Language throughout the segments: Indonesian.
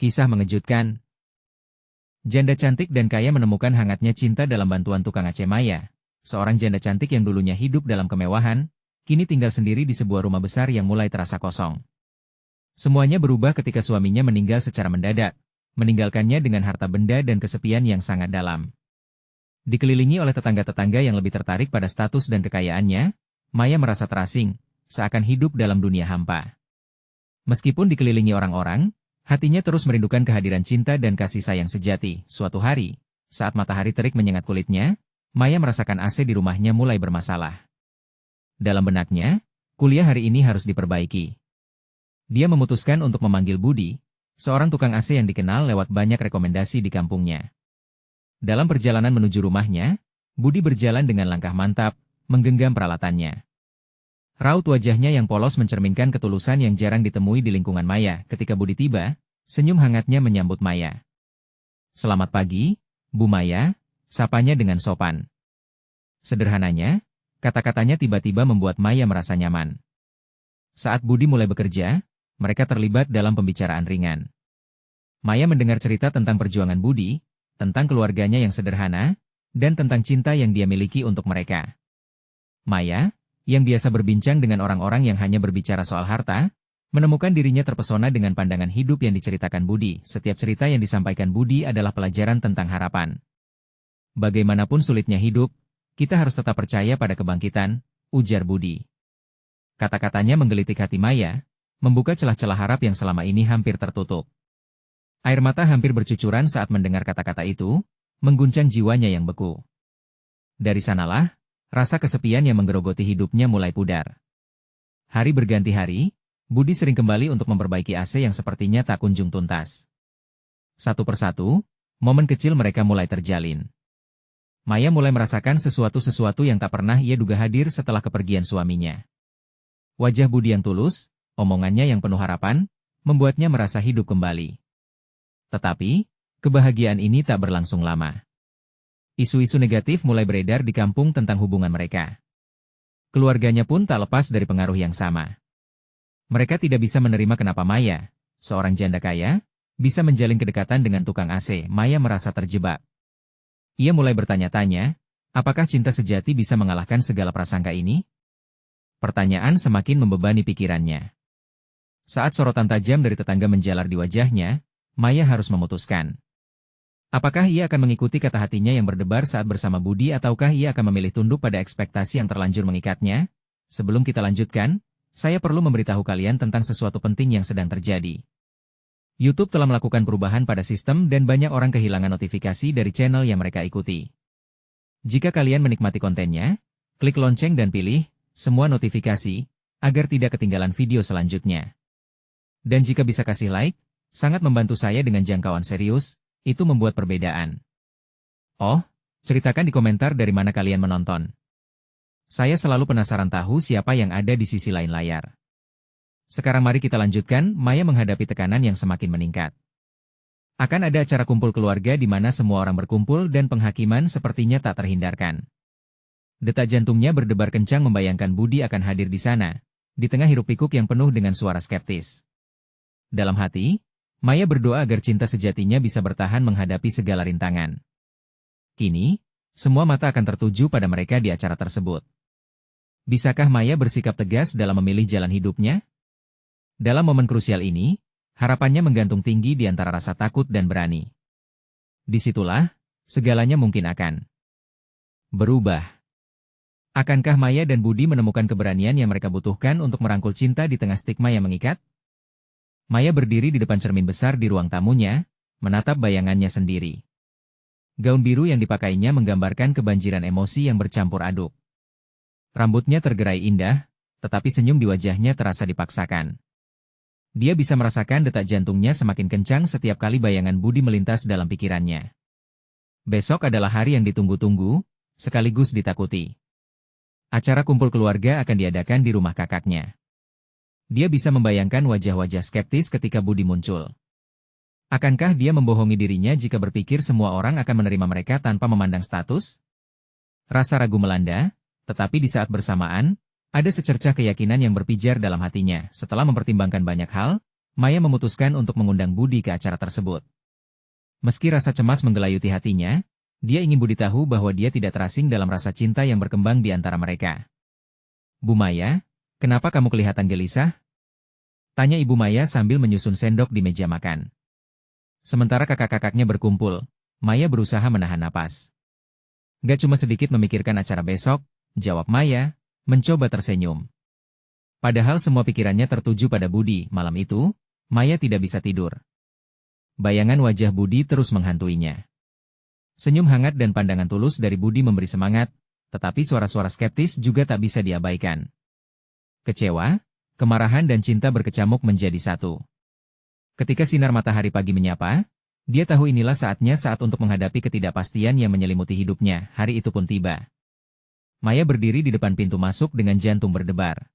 Kisah mengejutkan. Janda cantik dan kaya menemukan hangatnya cinta dalam bantuan tukang Aceh Maya. Seorang janda cantik yang dulunya hidup dalam kemewahan, kini tinggal sendiri di sebuah rumah besar yang mulai terasa kosong. Semuanya berubah ketika suaminya meninggal secara mendadak, meninggalkannya dengan harta benda dan kesepian yang sangat dalam. Dikelilingi oleh tetangga-tetangga yang lebih tertarik pada status dan kekayaannya, Maya merasa terasing, seakan hidup dalam dunia hampa. Meskipun dikelilingi orang-orang, hatinya terus merindukan kehadiran cinta dan kasih sayang sejati. Suatu hari, saat matahari terik menyengat kulitnya, Maya merasakan AC di rumahnya mulai bermasalah. Dalam benaknya, kuliah hari ini harus diperbaiki. Dia memutuskan untuk memanggil Budi, seorang tukang AC yang dikenal lewat banyak rekomendasi di kampungnya. Dalam perjalanan menuju rumahnya, Budi berjalan dengan langkah mantap, menggenggam peralatannya. Raut wajahnya yang polos mencerminkan ketulusan yang jarang ditemui di lingkungan Maya. Ketika Budi tiba, senyum hangatnya menyambut Maya. "Selamat pagi, Bu Maya," sapanya dengan sopan. Sederhananya, kata-katanya tiba-tiba membuat Maya merasa nyaman. Saat Budi mulai bekerja, mereka terlibat dalam pembicaraan ringan. Maya mendengar cerita tentang perjuangan Budi, tentang keluarganya yang sederhana, dan tentang cinta yang dia miliki untuk mereka. Maya, yang biasa berbincang dengan orang-orang yang hanya berbicara soal harta, menemukan dirinya terpesona dengan pandangan hidup yang diceritakan Budi. Setiap cerita yang disampaikan Budi adalah pelajaran tentang harapan. Bagaimanapun sulitnya hidup, kita harus tetap percaya pada kebangkitan, ujar Budi. Kata-katanya menggelitik hati Maya, membuka celah-celah harap yang selama ini hampir tertutup. Air mata hampir bercucuran saat mendengar kata-kata itu, mengguncang jiwanya yang beku. Dari sanalah, rasa kesepian yang menggerogoti hidupnya mulai pudar. Hari berganti hari, Budi sering kembali untuk memperbaiki AC yang sepertinya tak kunjung tuntas. Satu persatu, momen kecil mereka mulai terjalin. Maya mulai merasakan sesuatu yang tak pernah ia duga hadir setelah kepergian suaminya. Wajah Budi yang tulus, omongannya yang penuh harapan, membuatnya merasa hidup kembali. Tetapi, kebahagiaan ini tak berlangsung lama. Isu-isu negatif mulai beredar di kampung tentang hubungan mereka. Keluarganya pun tak lepas dari pengaruh yang sama. Mereka tidak bisa menerima kenapa Maya, seorang janda kaya, bisa menjalin kedekatan dengan tukang AC. Maya merasa terjebak. Ia mulai bertanya-tanya, apakah cinta sejati bisa mengalahkan segala prasangka ini? Pertanyaan semakin membebani pikirannya. Saat sorotan tajam dari tetangga menjalar di wajahnya, Maya harus memutuskan. Apakah ia akan mengikuti kata hatinya yang berdebar saat bersama Budi ataukah ia akan memilih tunduk pada ekspektasi yang terlanjur mengikatnya? Sebelum kita lanjutkan, saya perlu memberitahu kalian tentang sesuatu penting yang sedang terjadi. YouTube telah melakukan perubahan pada sistem dan banyak orang kehilangan notifikasi dari channel yang mereka ikuti. Jika kalian menikmati kontennya, klik lonceng dan pilih semua notifikasi, agar tidak ketinggalan video selanjutnya. Dan jika bisa kasih like, sangat membantu saya dengan jangkauan serius. Itu membuat perbedaan. Oh, ceritakan di komentar dari mana kalian menonton. Saya selalu penasaran tahu siapa yang ada di sisi lain layar. Sekarang mari kita lanjutkan. Maya menghadapi tekanan yang semakin meningkat. Akan ada acara kumpul keluarga di mana semua orang berkumpul dan penghakiman sepertinya tak terhindarkan. Detak jantungnya berdebar kencang membayangkan Budi akan hadir di sana, di tengah hiruk-pikuk yang penuh dengan suara skeptis. Dalam hati, Maya berdoa agar cinta sejatinya bisa bertahan menghadapi segala rintangan. Kini, semua mata akan tertuju pada mereka di acara tersebut. Bisakah Maya bersikap tegas dalam memilih jalan hidupnya? Dalam momen krusial ini, harapannya menggantung tinggi di antara rasa takut dan berani. Disitulah, segalanya mungkin akan berubah. Akankah Maya dan Budi menemukan keberanian yang mereka butuhkan untuk merangkul cinta di tengah stigma yang mengikat? Maya berdiri di depan cermin besar di ruang tamunya, menatap bayangannya sendiri. Gaun biru yang dipakainya menggambarkan kebanjiran emosi yang bercampur aduk. Rambutnya tergerai indah, tetapi senyum di wajahnya terasa dipaksakan. Dia bisa merasakan detak jantungnya semakin kencang setiap kali bayangan Budi melintas dalam pikirannya. Besok adalah hari yang ditunggu-tunggu, sekaligus ditakuti. Acara kumpul keluarga akan diadakan di rumah kakaknya. Dia bisa membayangkan wajah-wajah skeptis ketika Budi muncul. Akankah dia membohongi dirinya jika berpikir semua orang akan menerima mereka tanpa memandang status? Rasa ragu melanda, tetapi di saat bersamaan, ada secercah keyakinan yang berpijar dalam hatinya. Setelah mempertimbangkan banyak hal, Maya memutuskan untuk mengundang Budi ke acara tersebut. Meski rasa cemas menggelayuti hatinya, dia ingin Budi tahu bahwa dia tidak terasing dalam rasa cinta yang berkembang di antara mereka. Bu Maya, kenapa kamu kelihatan gelisah? Tanya Ibu Maya sambil menyusun sendok di meja makan. Sementara kakak-kakaknya berkumpul, Maya berusaha menahan napas. Gak cuma sedikit memikirkan acara besok, jawab Maya, mencoba tersenyum. Padahal semua pikirannya tertuju pada Budi. Malam itu, Maya tidak bisa tidur. Bayangan wajah Budi terus menghantuinya. Senyum hangat dan pandangan tulus dari Budi memberi semangat, tetapi suara-suara skeptis juga tak bisa diabaikan. Kecewa, kemarahan dan cinta berkecamuk menjadi satu. Ketika sinar matahari pagi menyapa, dia tahu inilah saatnya untuk menghadapi ketidakpastian yang menyelimuti hidupnya. Hari itu pun tiba. Maya berdiri di depan pintu masuk dengan jantung berdebar.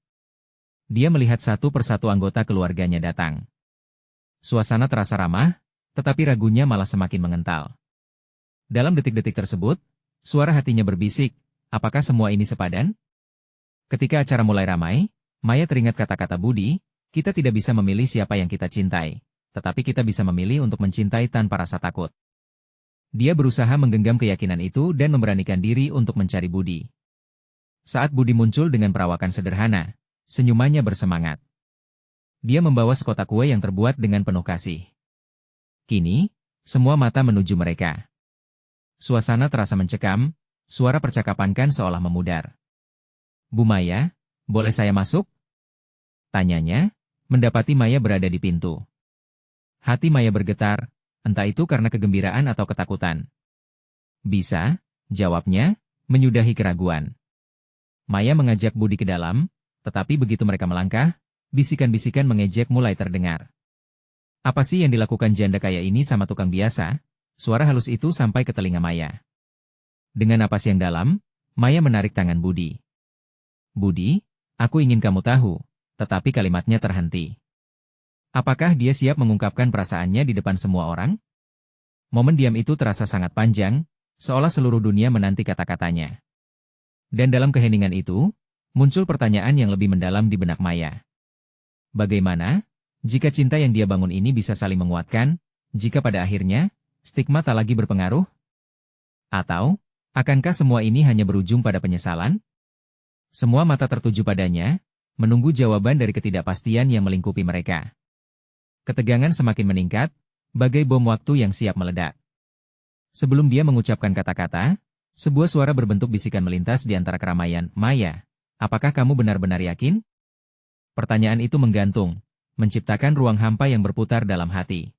Dia melihat satu persatu anggota keluarganya datang. Suasana terasa ramah, tetapi ragunya malah semakin mengental. Dalam detik-detik tersebut, suara hatinya berbisik, apakah semua ini sepadan? Ketika acara mulai ramai, Maya teringat kata-kata Budi, kita tidak bisa memilih siapa yang kita cintai, tetapi kita bisa memilih untuk mencintai tanpa rasa takut. Dia berusaha menggenggam keyakinan itu dan memberanikan diri untuk mencari Budi. Saat Budi muncul dengan perawakan sederhana, senyumannya bersemangat. Dia membawa sekotak kue yang terbuat dengan penuh kasih. Kini, semua mata menuju mereka. Suasana terasa mencekam, suara percakapan kan seolah memudar. Bu Maya, boleh saya masuk? Tanyanya, mendapati Maya berada di pintu. Hati Maya bergetar, entah itu karena kegembiraan atau ketakutan. Bisa, jawabnya, menyudahi keraguan. Maya mengajak Budi ke dalam, tetapi begitu mereka melangkah, bisikan-bisikan mengejek mulai terdengar. Apa sih yang dilakukan janda kaya ini sama tukang biasa? Suara halus itu sampai ke telinga Maya. Dengan napas yang dalam, Maya menarik tangan Budi. Budi, aku ingin kamu tahu, tetapi kalimatnya terhenti. Apakah dia siap mengungkapkan perasaannya di depan semua orang? Momen diam itu terasa sangat panjang, seolah seluruh dunia menanti kata-katanya. Dan dalam keheningan itu, muncul pertanyaan yang lebih mendalam di benak Maya. Bagaimana, jika cinta yang dia bangun ini bisa saling menguatkan, jika pada akhirnya, stigma tak lagi berpengaruh? Atau, akankah semua ini hanya berujung pada penyesalan? Semua mata tertuju padanya, menunggu jawaban dari ketidakpastian yang melingkupi mereka. Ketegangan semakin meningkat, bagai bom waktu yang siap meledak. Sebelum dia mengucapkan kata-kata, sebuah suara berbentuk bisikan melintas di antara keramaian. Maya, apakah kamu benar-benar yakin? Pertanyaan itu menggantung, menciptakan ruang hampa yang berputar dalam hati.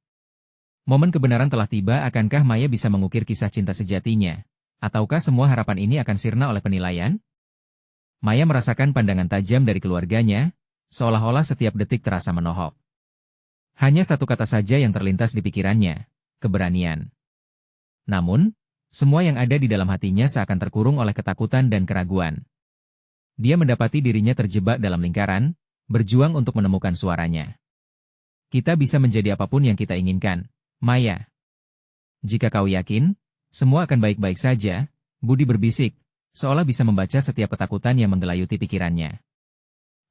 Momen kebenaran telah tiba. Akankah Maya bisa mengukir kisah cinta sejatinya? Ataukah semua harapan ini akan sirna oleh penilaian? Maya merasakan pandangan tajam dari keluarganya, seolah-olah setiap detik terasa menohok. Hanya satu kata saja yang terlintas di pikirannya, keberanian. Namun, semua yang ada di dalam hatinya seakan terkurung oleh ketakutan dan keraguan. Dia mendapati dirinya terjebak dalam lingkaran, berjuang untuk menemukan suaranya. Kita bisa menjadi apapun yang kita inginkan, Maya. Jika kau yakin, semua akan baik-baik saja, Budi berbisik, seolah bisa membaca setiap ketakutan yang menggelayuti pikirannya.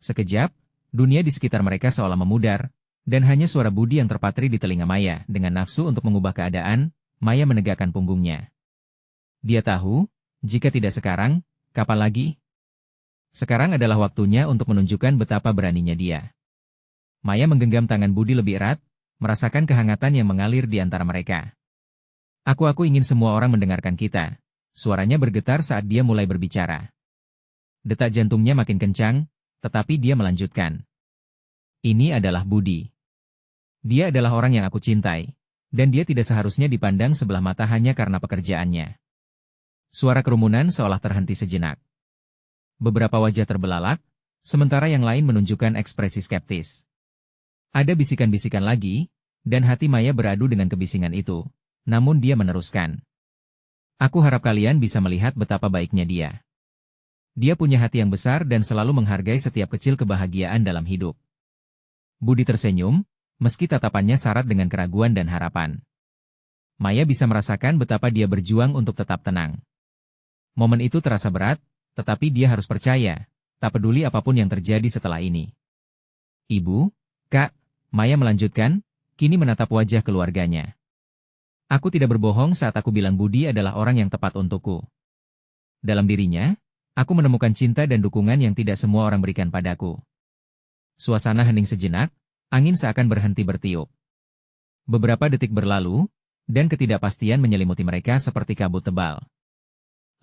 Sekejap, dunia di sekitar mereka seolah memudar, dan hanya suara Budi yang terpatri di telinga Maya. Dengan nafsu untuk mengubah keadaan, Maya menegakkan punggungnya. Dia tahu, jika tidak sekarang, kapan lagi? Sekarang adalah waktunya untuk menunjukkan betapa beraninya dia. Maya menggenggam tangan Budi lebih erat, merasakan kehangatan yang mengalir di antara mereka. Aku ingin semua orang mendengarkan kita. Suaranya bergetar saat dia mulai berbicara. Detak jantungnya makin kencang, tetapi dia melanjutkan. Ini adalah Budi. Dia adalah orang yang aku cintai, dan dia tidak seharusnya dipandang sebelah mata hanya karena pekerjaannya. Suara kerumunan seolah terhenti sejenak. Beberapa wajah terbelalak, sementara yang lain menunjukkan ekspresi skeptis. Ada bisikan-bisikan lagi, dan hati Maya beradu dengan kebisingan itu, namun dia meneruskan. Aku harap kalian bisa melihat betapa baiknya dia. Dia punya hati yang besar dan selalu menghargai setiap kecil kebahagiaan dalam hidup. Budi tersenyum, meski tatapannya syarat dengan keraguan dan harapan. Maya bisa merasakan betapa dia berjuang untuk tetap tenang. Momen itu terasa berat, tetapi dia harus percaya, tak peduli apapun yang terjadi setelah ini. Ibu, Kak, Maya melanjutkan, kini menatap wajah keluarganya. Aku tidak berbohong saat aku bilang Budi adalah orang yang tepat untukku. Dalam dirinya, aku menemukan cinta dan dukungan yang tidak semua orang berikan padaku. Suasana hening sejenak, angin seakan berhenti bertiup. Beberapa detik berlalu, dan ketidakpastian menyelimuti mereka seperti kabut tebal.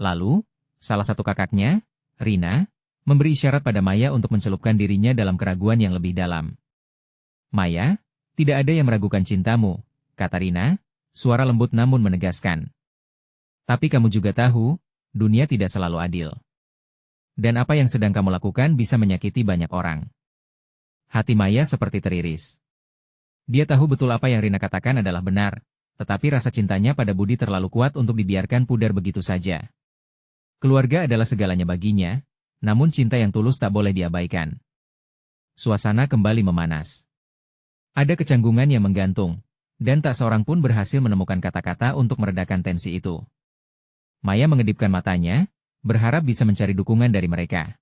Lalu, salah satu kakaknya, Rina, memberi isyarat pada Maya untuk mencelupkan dirinya dalam keraguan yang lebih dalam. Maya, tidak ada yang meragukan cintamu, kata Rina, suara lembut namun menegaskan. Tapi kamu juga tahu, dunia tidak selalu adil. Dan apa yang sedang kamu lakukan bisa menyakiti banyak orang. Hati Maya seperti teriris. Dia tahu betul apa yang Rina katakan adalah benar, tetapi rasa cintanya pada Budi terlalu kuat untuk dibiarkan pudar begitu saja. Keluarga adalah segalanya baginya, namun cinta yang tulus tak boleh diabaikan. Suasana kembali memanas. Ada kecanggungan yang menggantung, dan tak seorang pun berhasil menemukan kata-kata untuk meredakan tensi itu. Maya mengedipkan matanya, berharap bisa mencari dukungan dari mereka.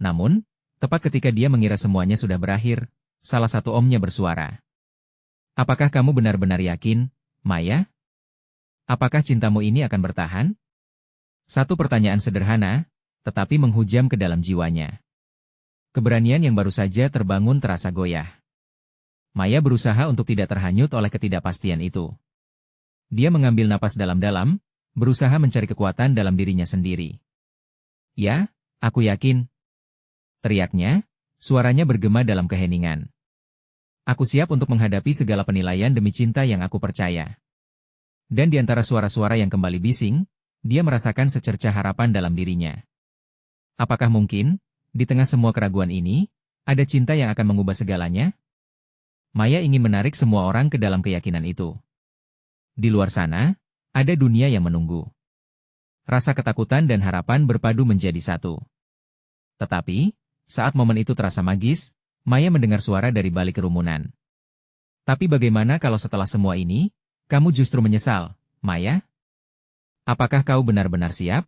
Namun, tepat ketika dia mengira semuanya sudah berakhir, salah satu omnya bersuara. Apakah kamu benar-benar yakin, Maya? Apakah cintamu ini akan bertahan? Satu pertanyaan sederhana, tetapi menghujam ke dalam jiwanya. Keberanian yang baru saja terbangun terasa goyah. Maya berusaha untuk tidak terhanyut oleh ketidakpastian itu. Dia mengambil napas dalam-dalam, berusaha mencari kekuatan dalam dirinya sendiri. Ya, aku yakin. Teriaknya, suaranya bergema dalam keheningan. Aku siap untuk menghadapi segala penilaian demi cinta yang aku percaya. Dan di antara suara-suara yang kembali bising, dia merasakan secercah harapan dalam dirinya. Apakah mungkin, di tengah semua keraguan ini, ada cinta yang akan mengubah segalanya? Maya ingin menarik semua orang ke dalam keyakinan itu. Di luar sana, ada dunia yang menunggu. Rasa ketakutan dan harapan berpadu menjadi satu. Tetapi, saat momen itu terasa magis, Maya mendengar suara dari balik kerumunan. Tapi bagaimana kalau setelah semua ini, kamu justru menyesal, Maya? Apakah kau benar-benar siap?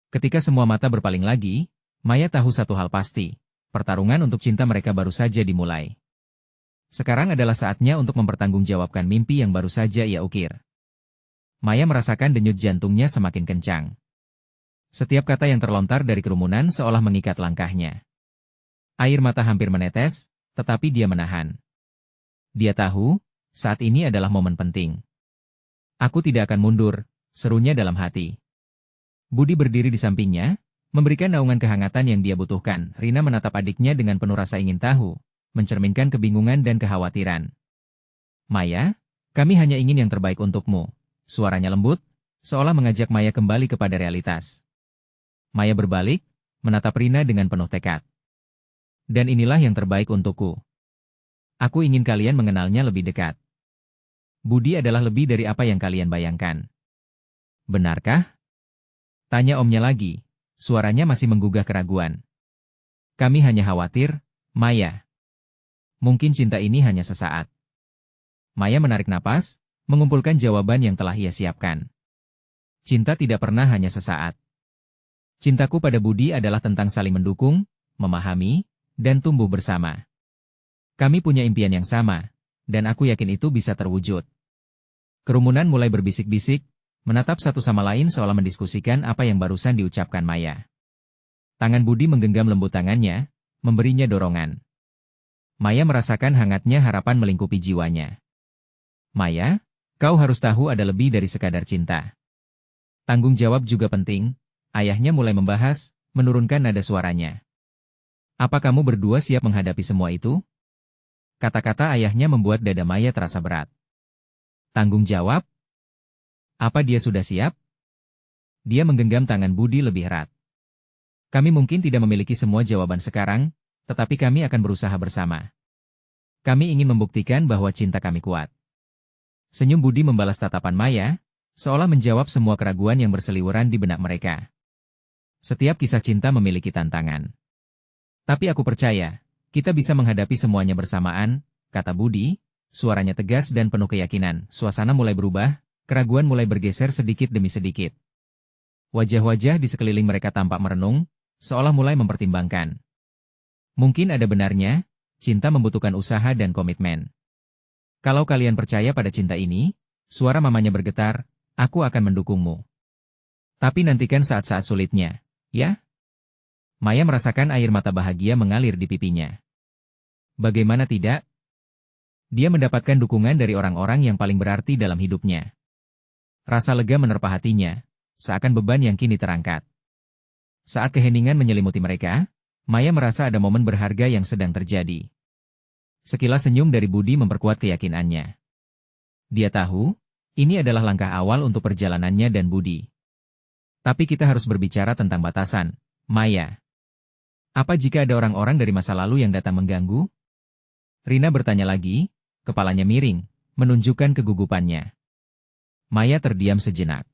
Ketika semua mata berpaling lagi, Maya tahu satu hal pasti, pertarungan untuk cinta mereka baru saja dimulai. Sekarang adalah saatnya untuk mempertanggungjawabkan mimpi yang baru saja ia ukir. Maya merasakan denyut jantungnya semakin kencang. Setiap kata yang terlontar dari kerumunan seolah mengikat langkahnya. Air mata hampir menetes, tetapi dia menahan. Dia tahu, saat ini adalah momen penting. Aku tidak akan mundur, serunya dalam hati. Budi berdiri di sampingnya, memberikan naungan kehangatan yang dia butuhkan. Rina menatap adiknya dengan penuh rasa ingin tahu, mencerminkan kebingungan dan kekhawatiran. Maya, kami hanya ingin yang terbaik untukmu. Suaranya lembut, seolah mengajak Maya kembali kepada realitas. Maya berbalik, menatap Rina dengan penuh tekad. Dan inilah yang terbaik untukku. Aku ingin kalian mengenalnya lebih dekat. Budi adalah lebih dari apa yang kalian bayangkan. Benarkah? Tanya omnya lagi, suaranya masih menggugah keraguan. Kami hanya khawatir, Maya. Mungkin cinta ini hanya sesaat. Maya menarik napas, mengumpulkan jawaban yang telah ia siapkan. Cinta tidak pernah hanya sesaat. Cintaku pada Budi adalah tentang saling mendukung, memahami, dan tumbuh bersama. Kami punya impian yang sama, dan aku yakin itu bisa terwujud. Kerumunan mulai berbisik-bisik, menatap satu sama lain seolah mendiskusikan apa yang barusan diucapkan Maya. Tangan Budi menggenggam lembut tangannya, memberinya dorongan. Maya merasakan hangatnya harapan melingkupi jiwanya. Maya, kau harus tahu ada lebih dari sekadar cinta. Tanggung jawab juga penting, ayahnya mulai membahas, menurunkan nada suaranya. Apa kamu berdua siap menghadapi semua itu? Kata-kata ayahnya membuat dada Maya terasa berat. Tanggung jawab? Apa dia sudah siap? Dia menggenggam tangan Budi lebih erat. Kami mungkin tidak memiliki semua jawaban sekarang, tetapi kami akan berusaha bersama. Kami ingin membuktikan bahwa cinta kami kuat. Senyum Budi membalas tatapan Maya, seolah menjawab semua keraguan yang berseliweran di benak mereka. Setiap kisah cinta memiliki tantangan. Tapi aku percaya, kita bisa menghadapi semuanya bersamaan, kata Budi, suaranya tegas dan penuh keyakinan. Suasana mulai berubah, keraguan mulai bergeser sedikit demi sedikit. Wajah-wajah di sekeliling mereka tampak merenung, seolah mulai mempertimbangkan. Mungkin ada benarnya, cinta membutuhkan usaha dan komitmen. Kalau kalian percaya pada cinta ini, suara mamanya bergetar, aku akan mendukungmu. Tapi nantikan saat-saat sulitnya, ya? Maya merasakan air mata bahagia mengalir di pipinya. Bagaimana tidak? Dia mendapatkan dukungan dari orang-orang yang paling berarti dalam hidupnya. Rasa lega menerpa hatinya, seakan beban yang kini terangkat. Saat keheningan menyelimuti mereka, Maya merasa ada momen berharga yang sedang terjadi. Sekilas senyum dari Budi memperkuat keyakinannya. Dia tahu, ini adalah langkah awal untuk perjalanannya dan Budi. Tapi kita harus berbicara tentang batasan, Maya. Apa jika ada orang-orang dari masa lalu yang datang mengganggu? Rina bertanya lagi, kepalanya miring, menunjukkan kegugupannya. Maya terdiam sejenak.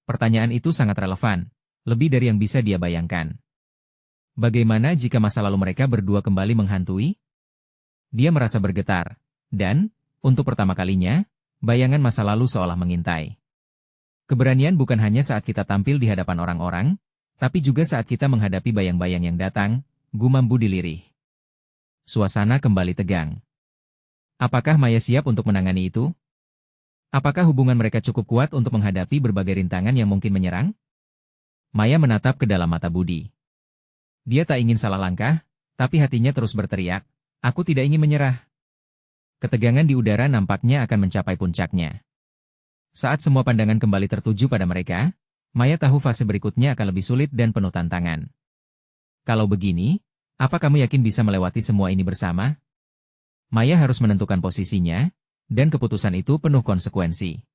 Pertanyaan itu sangat relevan, lebih dari yang bisa dia bayangkan. Bagaimana jika masa lalu mereka berdua kembali menghantui? Dia merasa bergetar, dan, untuk pertama kalinya, bayangan masa lalu seolah mengintai. Keberanian bukan hanya saat kita tampil di hadapan orang-orang, tapi juga saat kita menghadapi bayang-bayang yang datang, gumam Budi lirih. Suasana kembali tegang. Apakah Maya siap untuk menangani itu? Apakah hubungan mereka cukup kuat untuk menghadapi berbagai rintangan yang mungkin menyerang? Maya menatap ke dalam mata Budi. Dia tak ingin salah langkah, tapi hatinya terus berteriak, aku tidak ingin menyerah. Ketegangan di udara nampaknya akan mencapai puncaknya. Saat semua pandangan kembali tertuju pada mereka, Maya tahu fase berikutnya akan lebih sulit dan penuh tantangan. Kalau begini, apa kamu yakin bisa melewati semua ini bersama? Maya harus menentukan posisinya, dan keputusan itu penuh konsekuensi.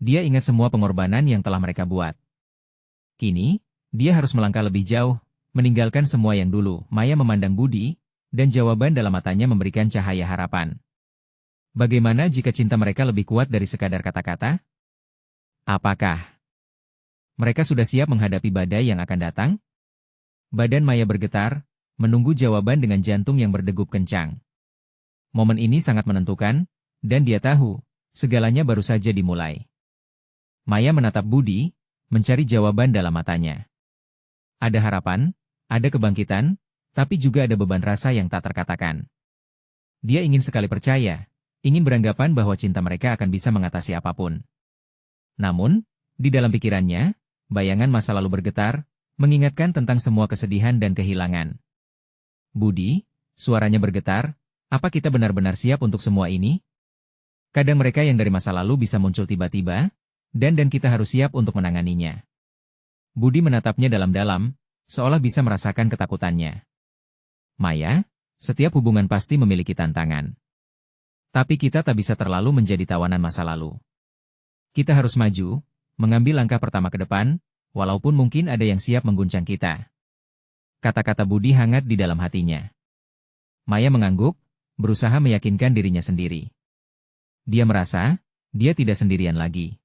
Dia ingat semua pengorbanan yang telah mereka buat. Kini, dia harus melangkah lebih jauh, meninggalkan semua yang dulu. Maya memandang Budi, dan jawaban dalam matanya memberikan cahaya harapan. Bagaimana jika cinta mereka lebih kuat dari sekadar kata-kata? Apakah mereka sudah siap menghadapi badai yang akan datang? Badan Maya bergetar, menunggu jawaban dengan jantung yang berdegup kencang. Momen ini sangat menentukan, dan dia tahu, segalanya baru saja dimulai. Maya menatap Budi, mencari jawaban dalam matanya. Ada harapan, ada kebangkitan, tapi juga ada beban rasa yang tak terkatakan. Dia ingin sekali percaya, ingin beranggapan bahwa cinta mereka akan bisa mengatasi apapun. Namun, di dalam pikirannya, bayangan masa lalu bergetar, mengingatkan tentang semua kesedihan dan kehilangan. Budi, suaranya bergetar, apa kita benar-benar siap untuk semua ini? Kadang mereka yang dari masa lalu bisa muncul tiba-tiba, dan kita harus siap untuk menanganinya. Budi menatapnya dalam-dalam, seolah bisa merasakan ketakutannya. Maya, setiap hubungan pasti memiliki tantangan. Tapi kita tak bisa terlalu menjadi tawanan masa lalu. Kita harus maju, mengambil langkah pertama ke depan, walaupun mungkin ada yang siap mengguncang kita. Kata-kata Budi hangat di dalam hatinya. Maya mengangguk, berusaha meyakinkan dirinya sendiri. Dia merasa, dia tidak sendirian lagi.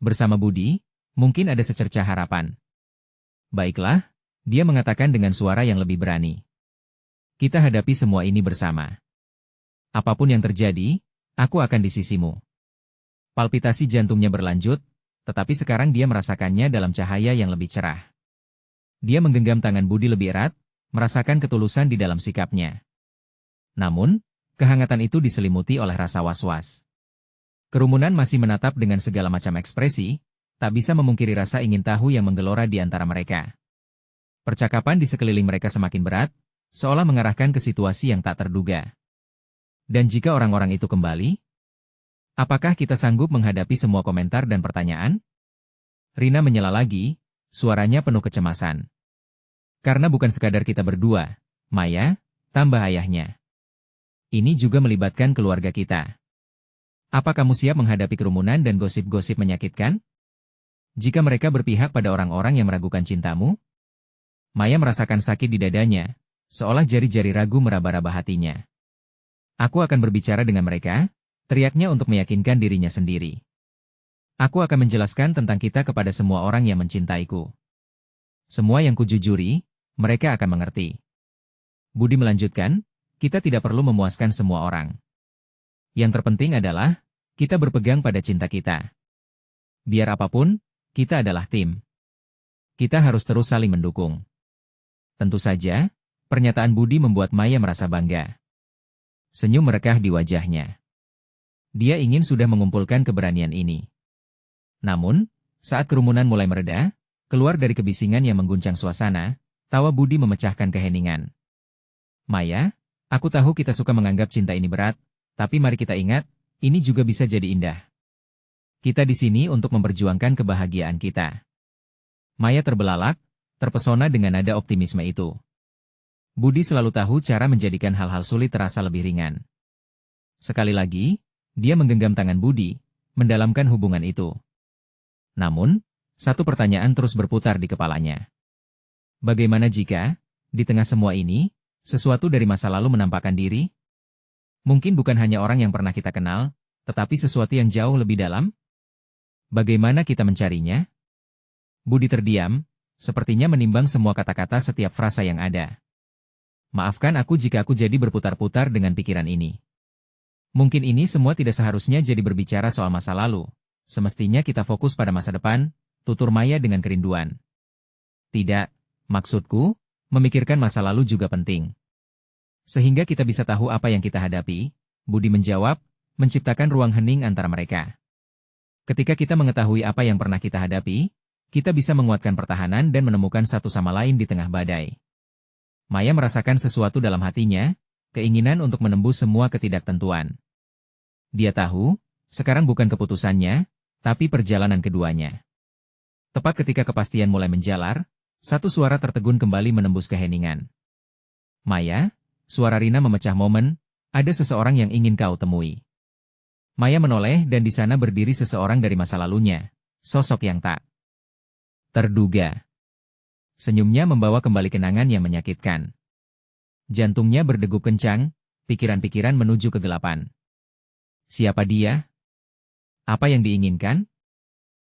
Bersama Budi, mungkin ada secercah harapan. Baiklah, dia mengatakan dengan suara yang lebih berani. Kita hadapi semua ini bersama. Apapun yang terjadi, aku akan di sisimu. Palpitasi jantungnya berlanjut, tetapi sekarang dia merasakannya dalam cahaya yang lebih cerah. Dia menggenggam tangan Budi lebih erat, merasakan ketulusan di dalam sikapnya. Namun, kehangatan itu diselimuti oleh rasa was-was. Kerumunan masih menatap dengan segala macam ekspresi, tak bisa memungkiri rasa ingin tahu yang menggelora di antara mereka. Percakapan di sekeliling mereka semakin berat, seolah mengarahkan ke situasi yang tak terduga. Dan jika orang-orang itu kembali, apakah kita sanggup menghadapi semua komentar dan pertanyaan? Rina menyela lagi, suaranya penuh kecemasan. Karena bukan sekadar kita berdua, Maya, tambah ayahnya. Ini juga melibatkan keluarga kita. Apa kamu siap menghadapi kerumunan dan gosip-gosip menyakitkan? Jika mereka berpihak pada orang-orang yang meragukan cintamu? Maya merasakan sakit di dadanya, seolah jari-jari ragu meraba-raba hatinya. Aku akan berbicara dengan mereka, teriaknya untuk meyakinkan dirinya sendiri. Aku akan menjelaskan tentang kita kepada semua orang yang mencintaiku. Semua yang kujujuri, mereka akan mengerti. Budi melanjutkan, kita tidak perlu memuaskan semua orang. Yang terpenting adalah, kita berpegang pada cinta kita. Biar apapun, kita adalah tim. Kita harus terus saling mendukung. Tentu saja, Pernyataan Budi membuat Maya merasa bangga. Senyum merekah di wajahnya. Dia ingin sudah mengumpulkan keberanian ini. Namun, saat kerumunan mulai mereda, keluar dari kebisingan yang mengguncang suasana, tawa Budi memecahkan keheningan. Maya, aku tahu kita suka menganggap cinta ini berat, tapi mari kita ingat, ini juga bisa jadi indah. Kita di sini untuk memperjuangkan kebahagiaan kita. Maya terbelalak, terpesona dengan nada optimisme itu. Budi selalu tahu cara menjadikan hal-hal sulit terasa lebih ringan. Sekali lagi, dia menggenggam tangan Budi, mendalamkan hubungan itu. Namun, satu pertanyaan terus berputar di kepalanya. Bagaimana jika, di tengah semua ini, sesuatu dari masa lalu menampakkan diri? Mungkin bukan hanya orang yang pernah kita kenal, tetapi sesuatu yang jauh lebih dalam? Bagaimana kita mencarinya? Budi terdiam, sepertinya menimbang semua kata-kata setiap frasa yang ada. Maafkan aku jika aku jadi berputar-putar dengan pikiran ini. Mungkin ini semua tidak seharusnya jadi berbicara soal masa lalu. Semestinya kita fokus pada masa depan, tutur Maya dengan kerinduan. Tidak, maksudku, memikirkan masa lalu juga penting. Sehingga kita bisa tahu apa yang kita hadapi, Budi menjawab, menciptakan ruang hening antara mereka. Ketika kita mengetahui apa yang pernah kita hadapi, kita bisa menguatkan pertahanan dan menemukan satu sama lain di tengah badai. Maya merasakan sesuatu dalam hatinya, keinginan untuk menembus semua ketidaktentuan. Dia tahu, sekarang bukan keputusannya, tapi perjalanan keduanya. Tepat ketika kepastian mulai menjalar, satu suara tertegun kembali menembus keheningan. Maya, suara Rina memecah momen, ada seseorang yang ingin kau temui. Maya menoleh dan di sana berdiri seseorang dari masa lalunya, sosok yang tak terduga. Senyumnya membawa kembali kenangan yang menyakitkan. Jantungnya berdegup kencang, pikiran-pikiran menuju kegelapan. Siapa dia? Apa yang diinginkan?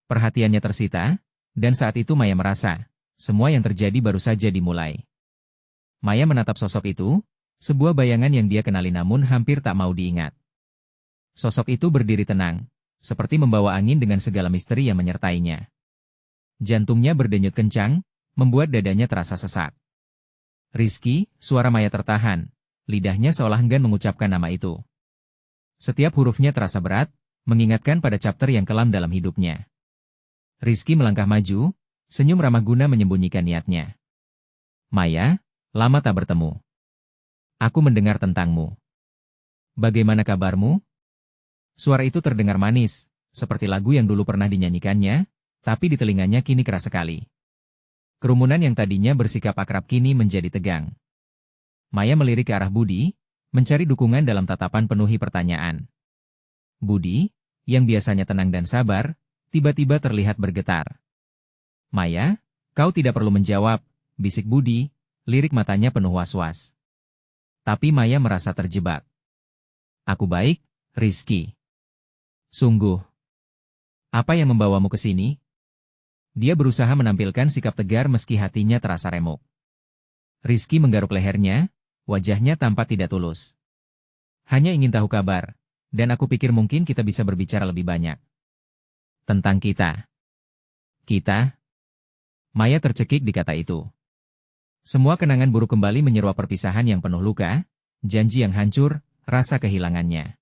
Perhatiannya tersita, dan saat itu Maya merasa, semua yang terjadi baru saja dimulai. Maya menatap sosok itu, sebuah bayangan yang dia kenali namun hampir tak mau diingat. Sosok itu berdiri tenang, seperti membawa angin dengan segala misteri yang menyertainya. Jantungnya berdenyut kencang, membuat dadanya terasa sesak. Rizky, suara Maya tertahan, lidahnya seolah enggan mengucapkan nama itu. Setiap hurufnya terasa berat, mengingatkan pada chapter yang kelam dalam hidupnya. Rizky melangkah maju, senyum ramah guna menyembunyikan niatnya. Maya, lama tak bertemu. Aku mendengar tentangmu. Bagaimana kabarmu? Suara itu terdengar manis, seperti lagu yang dulu pernah dinyanyikannya, tapi di telinganya kini keras sekali. Kerumunan yang tadinya bersikap akrab kini menjadi tegang. Maya melirik ke arah Budi, mencari dukungan dalam tatapan penuhi pertanyaan. Budi, yang biasanya tenang dan sabar, tiba-tiba terlihat bergetar. Maya, kau tidak perlu menjawab, bisik Budi, lirik matanya penuh was-was. Tapi Maya merasa terjebak. Aku baik, Rizky. Sungguh. Apa yang membawamu ke sini? Dia berusaha menampilkan sikap tegar meski hatinya terasa remuk. Rizky menggaruk lehernya, wajahnya tampak tidak tulus. Hanya ingin tahu kabar, dan aku pikir mungkin kita bisa berbicara lebih banyak. Tentang kita. Kita? Maya tercekik di kata itu. Semua kenangan buruk kembali menyeruak perpisahan yang penuh luka, janji yang hancur, rasa kehilangannya.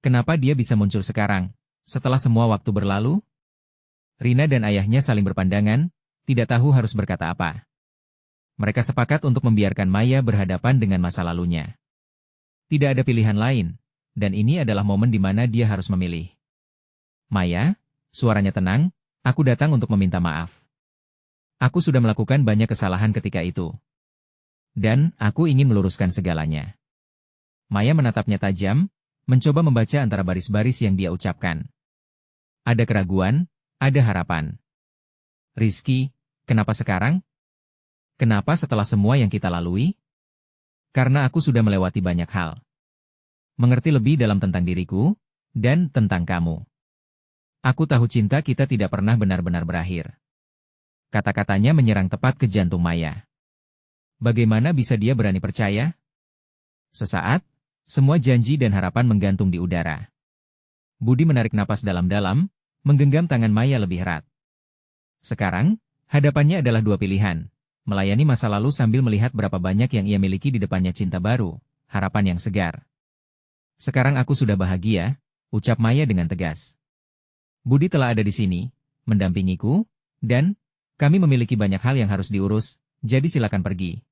Kenapa dia bisa muncul sekarang, setelah semua waktu berlalu? Rina dan ayahnya saling berpandangan, tidak tahu harus berkata apa. Mereka sepakat untuk membiarkan Maya berhadapan dengan masa lalunya. Tidak ada pilihan lain, dan ini adalah momen di mana dia harus memilih. Maya, suaranya tenang, aku datang untuk meminta maaf. Aku sudah melakukan banyak kesalahan ketika itu. Dan, aku ingin meluruskan segalanya. Maya menatapnya tajam, mencoba membaca antara baris-baris yang dia ucapkan. Ada keraguan, ada harapan. Rizky, kenapa sekarang? Kenapa setelah semua yang kita lalui? Karena aku sudah melewati banyak hal. Mengerti lebih dalam tentang diriku, dan tentang kamu. Aku tahu cinta kita tidak pernah benar-benar berakhir. Kata-katanya menyerang tepat ke jantung Maya. Bagaimana bisa dia berani percaya? Sesaat, semua janji dan harapan menggantung di udara. Budi menarik napas dalam-dalam, menggenggam tangan Maya lebih erat. Sekarang, hadapannya adalah dua pilihan, melayani masa lalu sambil melihat berapa banyak yang ia miliki di depannya cinta baru, harapan yang segar. Sekarang aku sudah bahagia, ucap Maya dengan tegas. Budi telah ada di sini, mendampingiku, dan kami memiliki banyak hal yang harus diurus, jadi silakan pergi.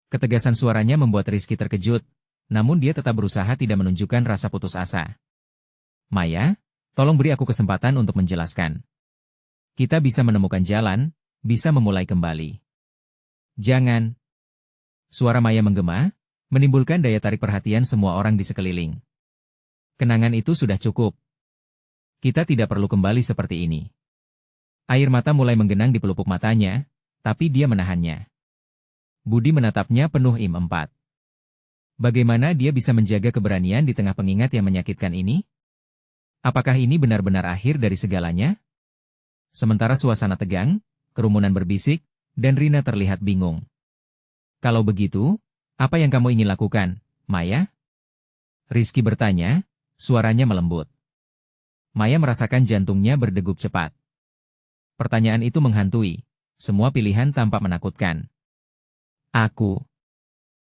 Ketegasan suaranya membuat Rizky terkejut, namun dia tetap berusaha tidak menunjukkan rasa putus asa. Maya, tolong beri aku kesempatan untuk menjelaskan. Kita bisa menemukan jalan, bisa memulai kembali. Jangan. Suara Maya menggema, menimbulkan daya tarik perhatian semua orang di sekeliling. Kenangan itu sudah cukup. Kita tidak perlu kembali seperti ini. Air mata mulai menggenang di pelupuk matanya, tapi dia menahannya. Budi menatapnya penuh im-empat. Bagaimana dia bisa menjaga keberanian di tengah pengingat yang menyakitkan ini? Apakah ini benar-benar akhir dari segalanya? Sementara suasana tegang, kerumunan berbisik, dan Rina terlihat bingung. Kalau begitu, apa yang kamu ingin lakukan, Maya? Rizky bertanya, suaranya melembut. Maya merasakan jantungnya berdegup cepat. Pertanyaan itu menghantui, semua pilihan tampak menakutkan. Aku.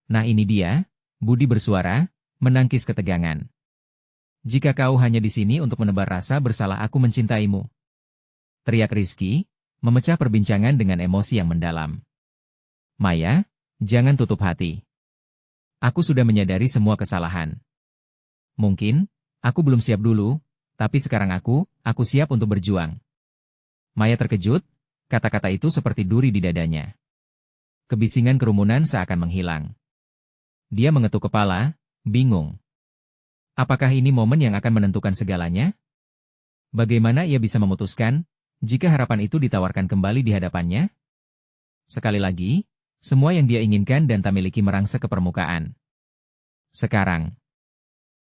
Nah ini dia, Budi bersuara, menangkis ketegangan. Jika kau hanya di sini untuk menebar rasa bersalah aku mencintaimu. Teriak Rizky, memecah perbincangan dengan emosi yang mendalam. Maya, jangan tutup hati. Aku sudah menyadari semua kesalahan. Mungkin, aku belum siap dulu, tapi sekarang aku siap untuk berjuang. Maya terkejut, kata-kata itu seperti duri di dadanya. Kebisingan kerumunan seakan menghilang. Dia mengetuk kepala, bingung. Apakah ini momen yang akan menentukan segalanya? Bagaimana ia bisa memutuskan, jika harapan itu ditawarkan kembali di hadapannya? Sekali lagi, semua yang dia inginkan dan tak miliki merangsek ke permukaan. Sekarang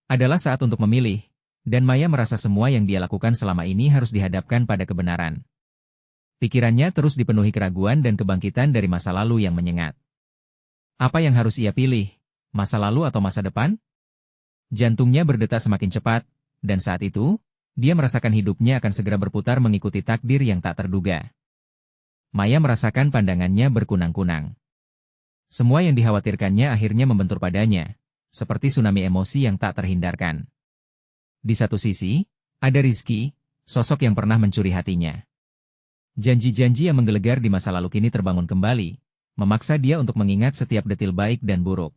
adalah saat untuk memilih, dan Maya merasa semua yang dia lakukan selama ini harus dihadapkan pada kebenaran. Pikirannya terus dipenuhi keraguan dan kebangkitan dari masa lalu yang menyengat. Apa yang harus ia pilih, masa lalu atau masa depan? Jantungnya berdetak semakin cepat, dan saat itu, dia merasakan hidupnya akan segera berputar mengikuti takdir yang tak terduga. Maya merasakan pandangannya berkunang-kunang. Semua yang dikhawatirkannya akhirnya membentur padanya, seperti tsunami emosi yang tak terhindarkan. Di satu sisi, ada Rizky, sosok yang pernah mencuri hatinya. Janji-janji yang menggelegar di masa lalu kini terbangun kembali, memaksa dia untuk mengingat setiap detil baik dan buruk.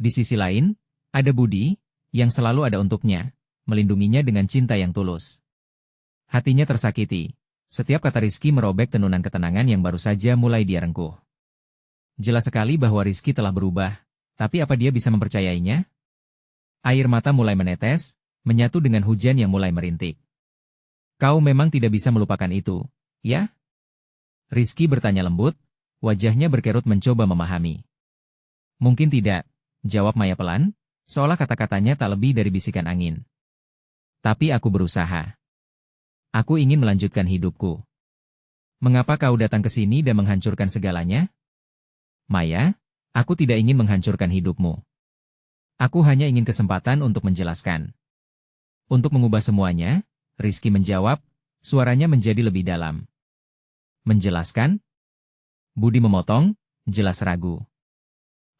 Di sisi lain, ada Budi, yang selalu ada untuknya, melindunginya dengan cinta yang tulus. Hatinya tersakiti. Setiap kata Rizky merobek tenunan ketenangan yang baru saja mulai dia rengkuh. Jelas sekali bahwa Rizky telah berubah, tapi apa dia bisa mempercayainya? Air mata mulai menetes, menyatu dengan hujan yang mulai merintik. Kau memang tidak bisa melupakan itu, ya? Rizky bertanya lembut, wajahnya berkerut mencoba memahami. Mungkin tidak, jawab Maya pelan, seolah kata-katanya tak lebih dari bisikan angin. Tapi aku berusaha. Aku ingin melanjutkan hidupku. Mengapa kau datang ke sini dan menghancurkan segalanya? Maya, aku tidak ingin menghancurkan hidupmu. Aku hanya ingin kesempatan untuk menjelaskan. Untuk mengubah semuanya, Rizky menjawab, suaranya menjadi lebih dalam. Menjelaskan? Budi memotong, jelas ragu.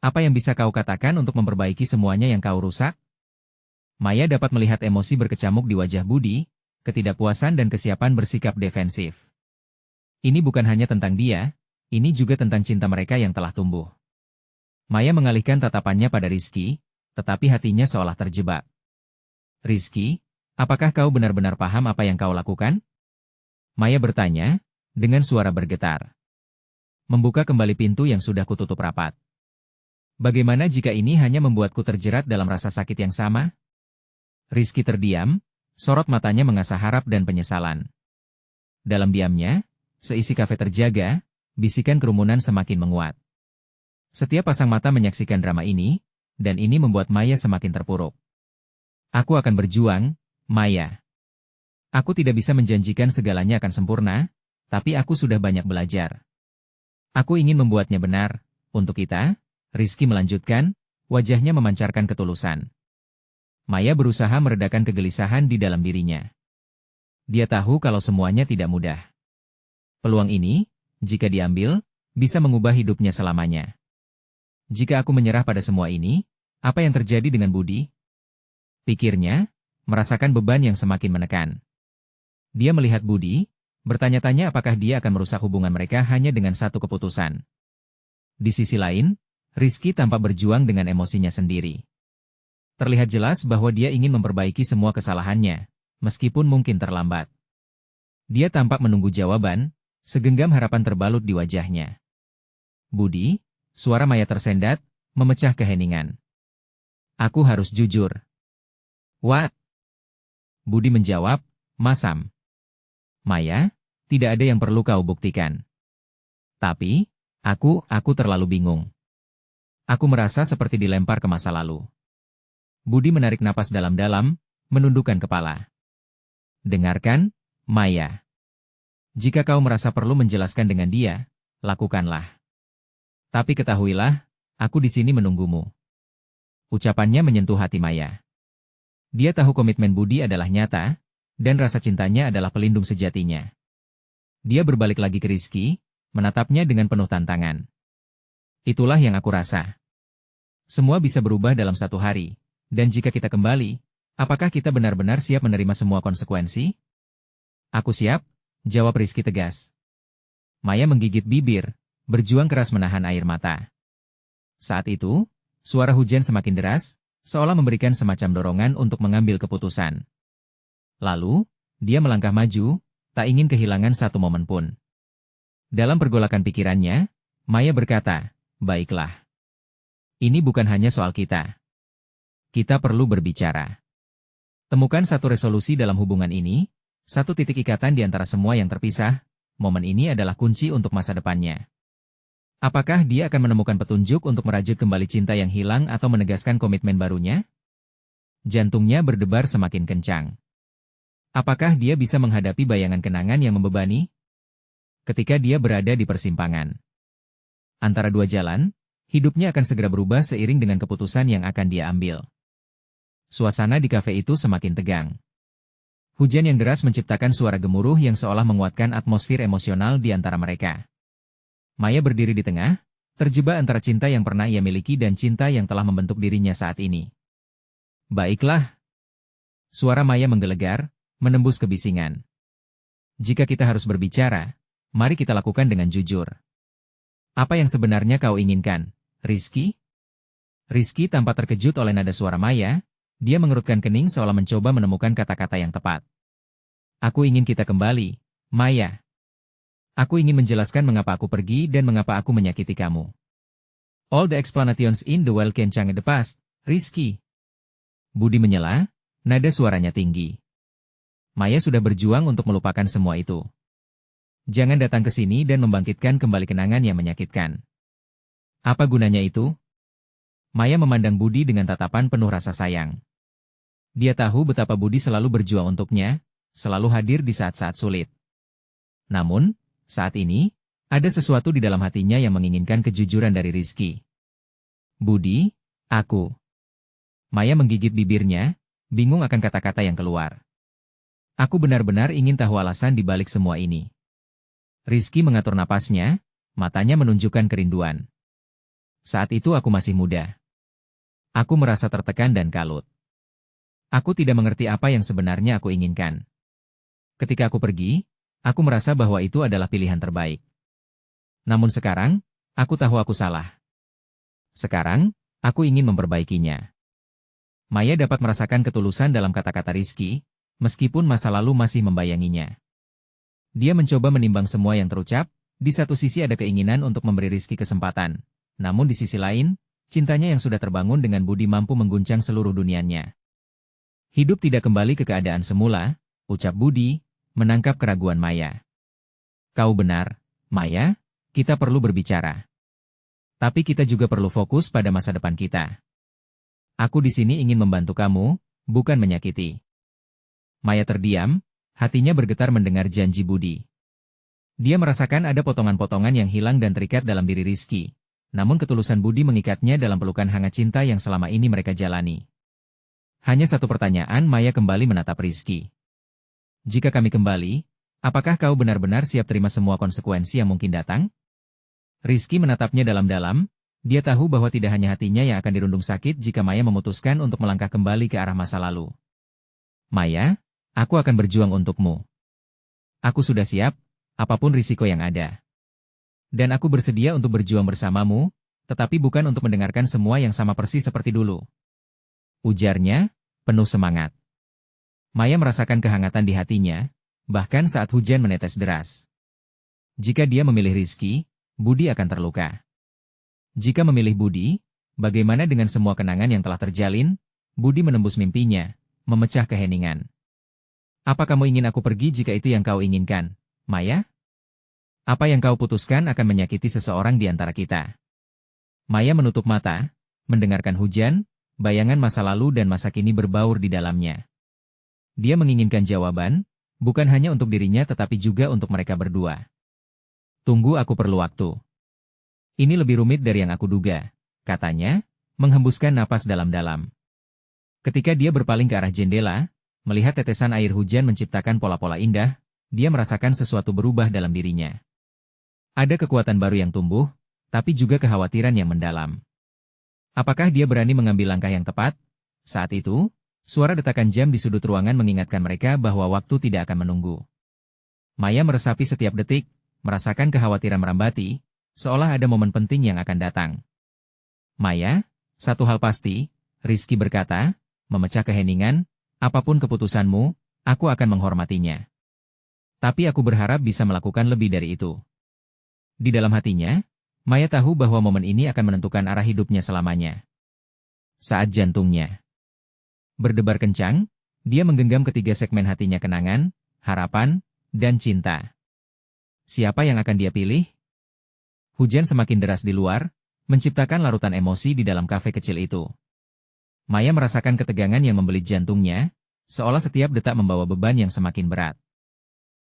Apa yang bisa kau katakan untuk memperbaiki semuanya yang kau rusak? Maya dapat melihat emosi berkecamuk di wajah Budi, ketidakpuasan dan kesiapan bersikap defensif. Ini bukan hanya tentang dia, ini juga tentang cinta mereka yang telah tumbuh. Maya mengalihkan tatapannya pada Rizky, tetapi hatinya seolah terjebak. Rizky, apakah kau benar-benar paham apa yang kau lakukan? Maya bertanya, dengan suara bergetar. Membuka kembali pintu yang sudah kututup rapat. Bagaimana jika ini hanya membuatku terjerat dalam rasa sakit yang sama? Rizky terdiam, sorot matanya mengasah harap dan penyesalan. Dalam diamnya, seisi kafe terjaga, bisikan kerumunan semakin menguat. Setiap pasang mata menyaksikan drama ini, dan ini membuat Maya semakin terpuruk. Aku akan berjuang, Maya. Aku tidak bisa menjanjikan segalanya akan sempurna, tapi aku sudah banyak belajar. Aku ingin membuatnya benar, untuk kita, Rizky melanjutkan, wajahnya memancarkan ketulusan. Maya berusaha meredakan kegelisahan di dalam dirinya. Dia tahu kalau semuanya tidak mudah. Peluang ini, jika diambil, bisa mengubah hidupnya selamanya. Jika aku menyerah pada semua ini, apa yang terjadi dengan Budi? Pikirnya, merasakan beban yang semakin menekan. Dia melihat Budi, bertanya-tanya apakah dia akan merusak hubungan mereka hanya dengan satu keputusan. Di sisi lain, Rizky tampak berjuang dengan emosinya sendiri. Terlihat jelas bahwa dia ingin memperbaiki semua kesalahannya, meskipun mungkin terlambat. Dia tampak menunggu jawaban, segenggam harapan terbalut di wajahnya. Budi, suara Maya tersendat, memecah keheningan. Aku harus jujur. What? Budi menjawab, masam. Maya, tidak ada yang perlu kau buktikan. Tapi, aku terlalu bingung. Aku merasa seperti dilempar ke masa lalu. Budi menarik napas dalam-dalam, menundukkan kepala. Dengarkan, Maya. Jika kau merasa perlu menjelaskan dengan dia, lakukanlah. Tapi ketahuilah, aku di sini menunggumu. Ucapannya menyentuh hati Maya. Dia tahu komitmen Budi adalah nyata, dan rasa cintanya adalah pelindung sejatinya. Dia berbalik lagi ke Rizky, menatapnya dengan penuh tantangan. Itulah yang aku rasa. Semua bisa berubah dalam satu hari, dan jika kita kembali, apakah kita benar-benar siap menerima semua konsekuensi? Aku siap, jawab Rizky tegas. Maya menggigit bibir, berjuang keras menahan air mata. Saat itu, suara hujan semakin deras, seolah memberikan semacam dorongan untuk mengambil keputusan. Lalu, dia melangkah maju, tak ingin kehilangan satu momen pun. Dalam pergolakan pikirannya, Maya berkata, baiklah. Ini bukan hanya soal kita. Kita perlu berbicara. Temukan satu resolusi dalam hubungan ini, satu titik ikatan di antara semua yang terpisah, momen ini adalah kunci untuk masa depannya. Apakah dia akan menemukan petunjuk untuk merajut kembali cinta yang hilang atau menegaskan komitmen barunya? Jantungnya berdebar semakin kencang. Apakah dia bisa menghadapi bayangan kenangan yang membebani? Ketika dia berada di persimpangan antara dua jalan, hidupnya akan segera berubah seiring dengan keputusan yang akan dia ambil. Suasana di kafe itu semakin tegang. Hujan yang deras menciptakan suara gemuruh yang seolah menguatkan atmosfer emosional di antara mereka. Maya berdiri di tengah, terjebak antara cinta yang pernah ia miliki dan cinta yang telah membentuk dirinya saat ini. Baiklah. Suara Maya menggelegar, menembus kebisingan. Jika kita harus berbicara, mari kita lakukan dengan jujur. Apa yang sebenarnya kau inginkan, Rizky? Rizky tampak terkejut oleh nada suara Maya, dia mengerutkan kening seolah mencoba menemukan kata-kata yang tepat. Aku ingin kita kembali, Maya. Aku ingin menjelaskan mengapa aku pergi dan mengapa aku menyakiti kamu. All the explanations in the world can change the past, Rizky. Budi menyela, nada suaranya tinggi. Maya sudah berjuang untuk melupakan semua itu. Jangan datang ke sini dan membangkitkan kembali kenangan yang menyakitkan. Apa gunanya itu? Maya memandang Budi dengan tatapan penuh rasa sayang. Dia tahu betapa Budi selalu berjuang untuknya, selalu hadir di saat-saat sulit. Namun, saat ini, ada sesuatu di dalam hatinya yang menginginkan kejujuran dari Rizky. Budi, aku. Maya menggigit bibirnya, bingung akan kata-kata yang keluar. Aku benar-benar ingin tahu alasan di balik semua ini. Rizky mengatur napasnya, matanya menunjukkan kerinduan. Saat itu aku masih muda. Aku merasa tertekan dan kalut. Aku tidak mengerti apa yang sebenarnya aku inginkan. Ketika aku pergi, aku merasa bahwa itu adalah pilihan terbaik. Namun sekarang, aku tahu aku salah. Sekarang, aku ingin memperbaikinya. Maya dapat merasakan ketulusan dalam kata-kata Rizky, meskipun masa lalu masih membayanginya. Dia mencoba menimbang semua yang terucap, di satu sisi ada keinginan untuk memberi Rizky kesempatan, namun di sisi lain, cintanya yang sudah terbangun dengan Budi mampu mengguncang seluruh dunianya. Hidup tidak kembali ke keadaan semula, ucap Budi, menangkap keraguan Maya. Kau benar, Maya, kita perlu berbicara. Tapi kita juga perlu fokus pada masa depan kita. Aku di sini ingin membantu kamu, bukan menyakiti. Maya terdiam, hatinya bergetar mendengar janji Budi. Dia merasakan ada potongan-potongan yang hilang dan terikat dalam diri Rizky. Namun ketulusan Budi mengikatnya dalam pelukan hangat cinta yang selama ini mereka jalani. Hanya satu pertanyaan, Maya kembali menatap Rizky. Jika kami kembali, apakah kau benar-benar siap terima semua konsekuensi yang mungkin datang? Rizky menatapnya dalam-dalam, dia tahu bahwa tidak hanya hatinya yang akan dirundung sakit jika Maya memutuskan untuk melangkah kembali ke arah masa lalu. Maya, aku akan berjuang untukmu. Aku sudah siap, apapun risiko yang ada. Dan aku bersedia untuk berjuang bersamamu, tetapi bukan untuk mendengarkan semua yang sama persis seperti dulu. Ujarnya, penuh semangat. Maya merasakan kehangatan di hatinya, bahkan saat hujan menetes deras. Jika dia memilih Rizky, Budi akan terluka. Jika memilih Budi, bagaimana dengan semua kenangan yang telah terjalin? Budi menembus mimpinya, memecah keheningan. Apa kamu ingin aku pergi jika itu yang kau inginkan, Maya? Apa yang kau putuskan akan menyakiti seseorang di antara kita? Maya menutup mata, mendengarkan hujan, bayangan masa lalu dan masa kini berbaur di dalamnya. Dia menginginkan jawaban, bukan hanya untuk dirinya tetapi juga untuk mereka berdua. Tunggu, aku perlu waktu. Ini lebih rumit dari yang aku duga, katanya, menghembuskan napas dalam-dalam. Ketika dia berpaling ke arah jendela, melihat tetesan air hujan menciptakan pola-pola indah, dia merasakan sesuatu berubah dalam dirinya. Ada kekuatan baru yang tumbuh, tapi juga kekhawatiran yang mendalam. Apakah dia berani mengambil langkah yang tepat? Saat itu, suara detakan jam di sudut ruangan mengingatkan mereka bahwa waktu tidak akan menunggu. Maya meresapi setiap detik, merasakan kekhawatiran merambati, seolah ada momen penting yang akan datang. Maya, satu hal pasti, Rizky berkata, memecah keheningan, apapun keputusanmu, aku akan menghormatinya. Tapi aku berharap bisa melakukan lebih dari itu. Di dalam hatinya, Maya tahu bahwa momen ini akan menentukan arah hidupnya selamanya. Saat jantungnya berdebar kencang, dia menggenggam ketiga segmen hatinya: kenangan, harapan, dan cinta. Siapa yang akan dia pilih? Hujan semakin deras di luar, menciptakan larutan emosi di dalam kafe kecil itu. Maya merasakan ketegangan yang membelit jantungnya, seolah setiap detak membawa beban yang semakin berat.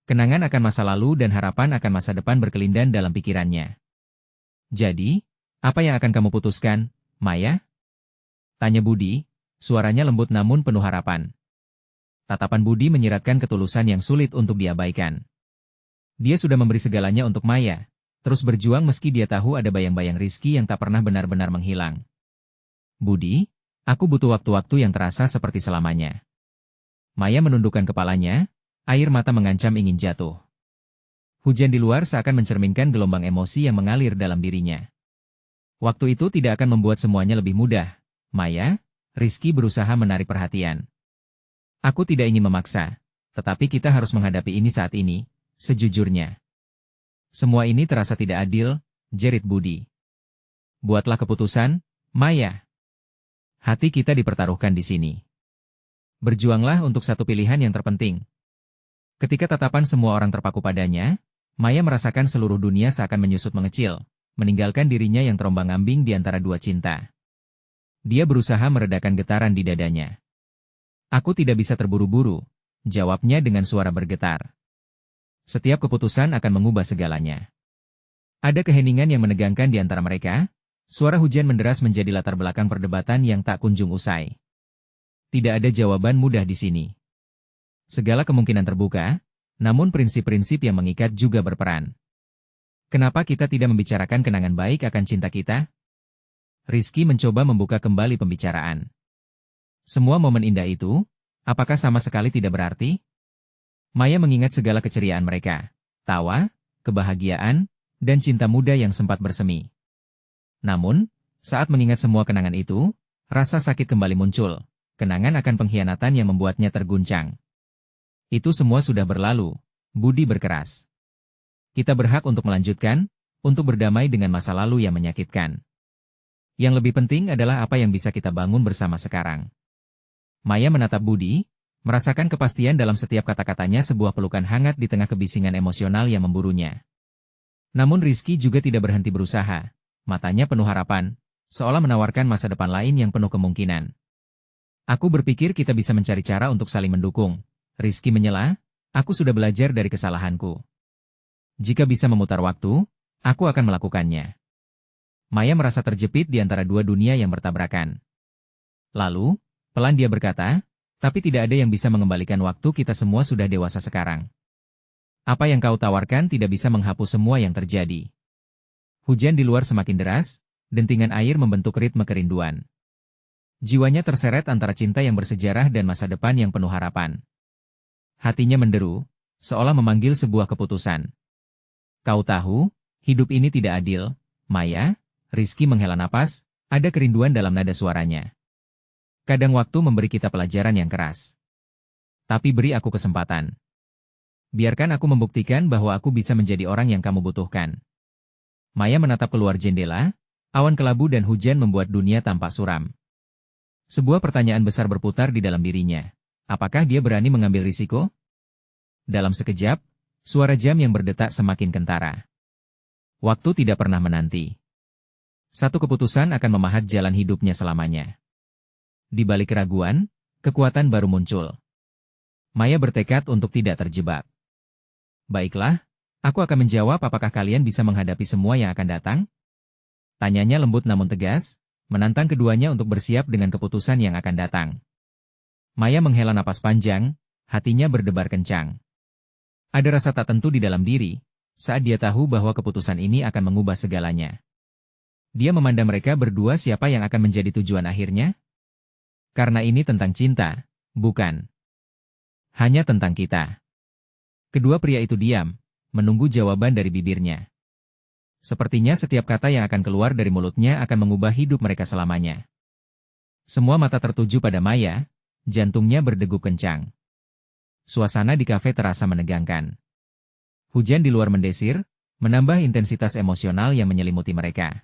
Kenangan akan masa lalu dan harapan akan masa depan berkelindan dalam pikirannya. Jadi, apa yang akan kamu putuskan, Maya? Tanya Budi, suaranya lembut namun penuh harapan. Tatapan Budi menyiratkan ketulusan yang sulit untuk diabaikan. Dia sudah memberi segalanya untuk Maya, terus berjuang meski dia tahu ada bayang-bayang Rizky yang tak pernah benar-benar menghilang. Budi, aku butuh waktu-waktu yang terasa seperti selamanya. Maya menundukkan kepalanya, air mata mengancam ingin jatuh. Hujan di luar seakan mencerminkan gelombang emosi yang mengalir dalam dirinya. Waktu itu tidak akan membuat semuanya lebih mudah, Maya. Rizky berusaha menarik perhatian. Aku tidak ingin memaksa, tetapi kita harus menghadapi ini saat ini, sejujurnya. Semua ini terasa tidak adil, jerit Budi. Buatlah keputusan, Maya. Hati kita dipertaruhkan di sini. Berjuanglah untuk satu pilihan yang terpenting. Ketika tatapan semua orang terpaku padanya, Maya merasakan seluruh dunia seakan menyusut mengecil, meninggalkan dirinya yang terombang-ambing di antara dua cinta. Dia berusaha meredakan getaran di dadanya. Aku tidak bisa terburu-buru, jawabnya dengan suara bergetar. Setiap keputusan akan mengubah segalanya. Ada keheningan yang menegangkan di antara mereka, suara hujan menderas menjadi latar belakang perdebatan yang tak kunjung usai. Tidak ada jawaban mudah di sini. Segala kemungkinan terbuka, namun prinsip-prinsip yang mengikat juga berperan. Kenapa kita tidak membicarakan kenangan baik akan cinta kita? Rizky mencoba membuka kembali pembicaraan. Semua momen indah itu, apakah sama sekali tidak berarti? Maya mengingat segala keceriaan mereka, tawa, kebahagiaan, dan cinta muda yang sempat bersemi. Namun, saat mengingat semua kenangan itu, rasa sakit kembali muncul, kenangan akan pengkhianatan yang membuatnya terguncang. Itu semua sudah berlalu, Budi berkeras. Kita berhak untuk melanjutkan, untuk berdamai dengan masa lalu yang menyakitkan. Yang lebih penting adalah apa yang bisa kita bangun bersama sekarang. Maya menatap Budi, merasakan kepastian dalam setiap kata-katanya, sebuah pelukan hangat di tengah kebisingan emosional yang memburunya. Namun Rizky juga tidak berhenti berusaha, matanya penuh harapan, seolah menawarkan masa depan lain yang penuh kemungkinan. Aku berpikir kita bisa mencari cara untuk saling mendukung. Rizky menyela, aku sudah belajar dari kesalahanku. Jika bisa memutar waktu, aku akan melakukannya. Maya merasa terjepit di antara dua dunia yang bertabrakan. Lalu, pelan dia berkata, tapi tidak ada yang bisa mengembalikan waktu, kita semua sudah dewasa sekarang. Apa yang kau tawarkan tidak bisa menghapus semua yang terjadi. Hujan di luar semakin deras, dentingan air membentuk ritme kerinduan. Jiwanya terseret antara cinta yang bersejarah dan masa depan yang penuh harapan. Hatinya menderu, seolah memanggil sebuah keputusan. Kau tahu, hidup ini tidak adil, Maya. Rizky menghela napas, ada kerinduan dalam nada suaranya. Kadang waktu memberi kita pelajaran yang keras. Tapi beri aku kesempatan. Biarkan aku membuktikan bahwa aku bisa menjadi orang yang kamu butuhkan. Maya menatap keluar jendela, awan kelabu dan hujan membuat dunia tampak suram. Sebuah pertanyaan besar berputar di dalam dirinya. Apakah dia berani mengambil risiko? Dalam sekejap, suara jam yang berdetak semakin kentara. Waktu tidak pernah menanti. Satu keputusan akan memahat jalan hidupnya selamanya. Di balik keraguan, kekuatan baru muncul. Maya bertekad untuk tidak terjebak. Baiklah, aku akan menjawab apakah kalian bisa menghadapi semua yang akan datang? Tanyanya lembut namun tegas, menantang keduanya untuk bersiap dengan keputusan yang akan datang. Maya menghela napas panjang, hatinya berdebar kencang. Ada rasa tak tentu di dalam diri, saat dia tahu bahwa keputusan ini akan mengubah segalanya. Dia memandang mereka berdua siapa yang akan menjadi tujuan akhirnya? Karena ini tentang cinta, bukan hanya tentang kita. Kedua pria itu diam, menunggu jawaban dari bibirnya. Sepertinya setiap kata yang akan keluar dari mulutnya akan mengubah hidup mereka selamanya. Semua mata tertuju pada Maya, jantungnya berdegup kencang. Suasana di kafe terasa menegangkan. Hujan di luar mendesir, menambah intensitas emosional yang menyelimuti mereka.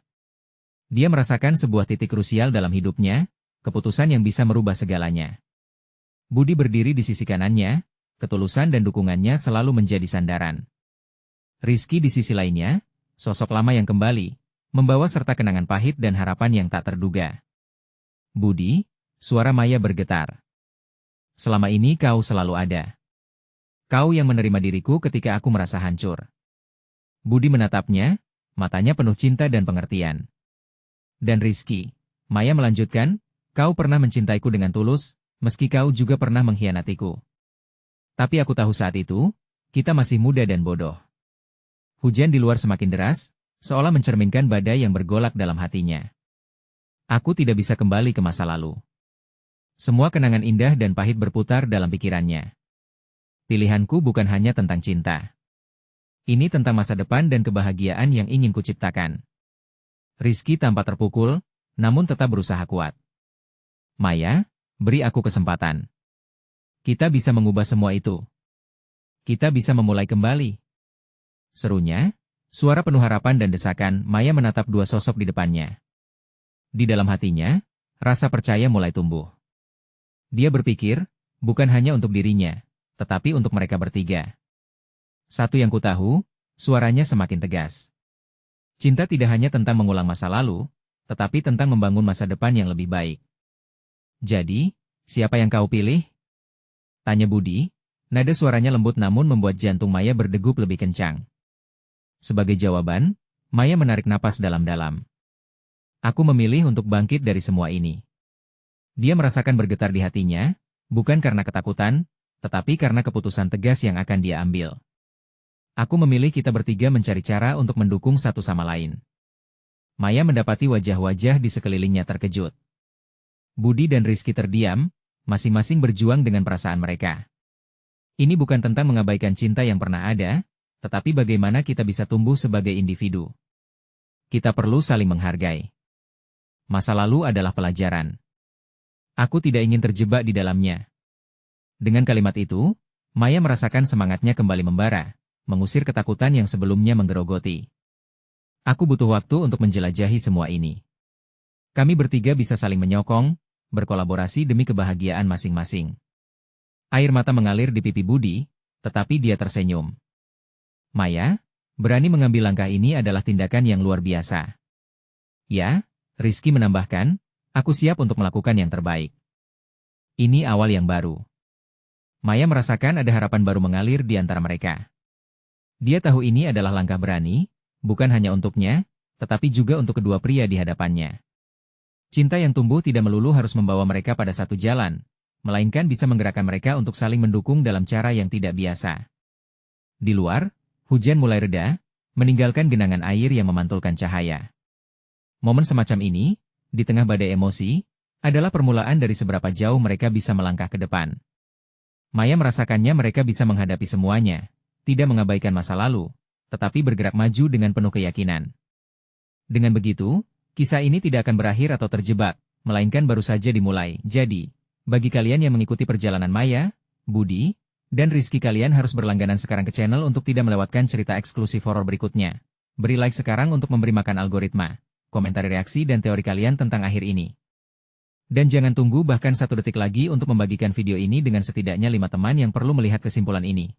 Dia merasakan sebuah titik krusial dalam hidupnya, keputusan yang bisa merubah segalanya. Budi berdiri di sisi kanannya, ketulusan dan dukungannya selalu menjadi sandaran. Rizky di sisi lainnya, sosok lama yang kembali, membawa serta kenangan pahit dan harapan yang tak terduga. Budi, suara Maya bergetar. Selama ini kau selalu ada. Kau yang menerima diriku ketika aku merasa hancur. Budi menatapnya, matanya penuh cinta dan pengertian. Dan Rizky, Maya melanjutkan, kau pernah mencintaiku dengan tulus, meski kau juga pernah mengkhianatiku. Tapi aku tahu saat itu, kita masih muda dan bodoh. Hujan di luar semakin deras, seolah mencerminkan badai yang bergolak dalam hatinya. Aku tidak bisa kembali ke masa lalu. Semua kenangan indah dan pahit berputar dalam pikirannya. Pilihanku bukan hanya tentang cinta. Ini tentang masa depan dan kebahagiaan yang ingin kuciptakan. Rizky tampak terpukul, namun tetap berusaha kuat. Maya, beri aku kesempatan. Kita bisa mengubah semua itu. Kita bisa memulai kembali. Serunya, suara penuh harapan dan desakan. Maya menatap dua sosok di depannya. Di dalam hatinya, rasa percaya mulai tumbuh. Dia berpikir, bukan hanya untuk dirinya, tetapi untuk mereka bertiga. Satu yang kutahu, suaranya semakin tegas. Cinta tidak hanya tentang mengulang masa lalu, tetapi tentang membangun masa depan yang lebih baik. Jadi, siapa yang kau pilih? Tanya Budi, nada suaranya lembut namun membuat jantung Maya berdegup lebih kencang. Sebagai jawaban, Maya menarik napas dalam-dalam. Aku memilih untuk bangkit dari semua ini. Dia merasakan bergetar di hatinya, bukan karena ketakutan, tetapi karena keputusan tegas yang akan dia ambil. Aku memilih kita bertiga mencari cara untuk mendukung satu sama lain. Maya mendapati wajah-wajah di sekelilingnya terkejut. Budi dan Rizky terdiam, masing-masing berjuang dengan perasaan mereka. Ini bukan tentang mengabaikan cinta yang pernah ada, tetapi bagaimana kita bisa tumbuh sebagai individu. Kita perlu saling menghargai. Masa lalu adalah pelajaran. Aku tidak ingin terjebak di dalamnya. Dengan kalimat itu, Maya merasakan semangatnya kembali membara, mengusir ketakutan yang sebelumnya menggerogoti. Aku butuh waktu untuk menjelajahi semua ini. Kami bertiga bisa saling menyokong, berkolaborasi demi kebahagiaan masing-masing. Air mata mengalir di pipi Budi, tetapi dia tersenyum. Maya, berani mengambil langkah ini adalah tindakan yang luar biasa. Ya, Rizky menambahkan, aku siap untuk melakukan yang terbaik. Ini awal yang baru. Maya merasakan ada harapan baru mengalir di antara mereka. Dia tahu ini adalah langkah berani, bukan hanya untuknya, tetapi juga untuk kedua pria di hadapannya. Cinta yang tumbuh tidak melulu harus membawa mereka pada satu jalan, melainkan bisa menggerakkan mereka untuk saling mendukung dalam cara yang tidak biasa. Di luar, hujan mulai reda, meninggalkan genangan air yang memantulkan cahaya. Momen semacam ini, di tengah badai emosi, adalah permulaan dari seberapa jauh mereka bisa melangkah ke depan. Maya merasakannya mereka bisa menghadapi semuanya, tidak mengabaikan masa lalu, tetapi bergerak maju dengan penuh keyakinan. Dengan begitu, kisah ini tidak akan berakhir atau terjebak, melainkan baru saja dimulai. Jadi, bagi kalian yang mengikuti perjalanan Maya, Budi, dan Rizky, kalian harus berlangganan sekarang ke channel untuk tidak melewatkan cerita eksklusif horor berikutnya. Beri like sekarang untuk memberi makan algoritma. Komentari reaksi dan teori kalian tentang akhir ini. Dan jangan tunggu bahkan 1 detik lagi untuk membagikan video ini dengan setidaknya 5 teman yang perlu melihat kesimpulan ini.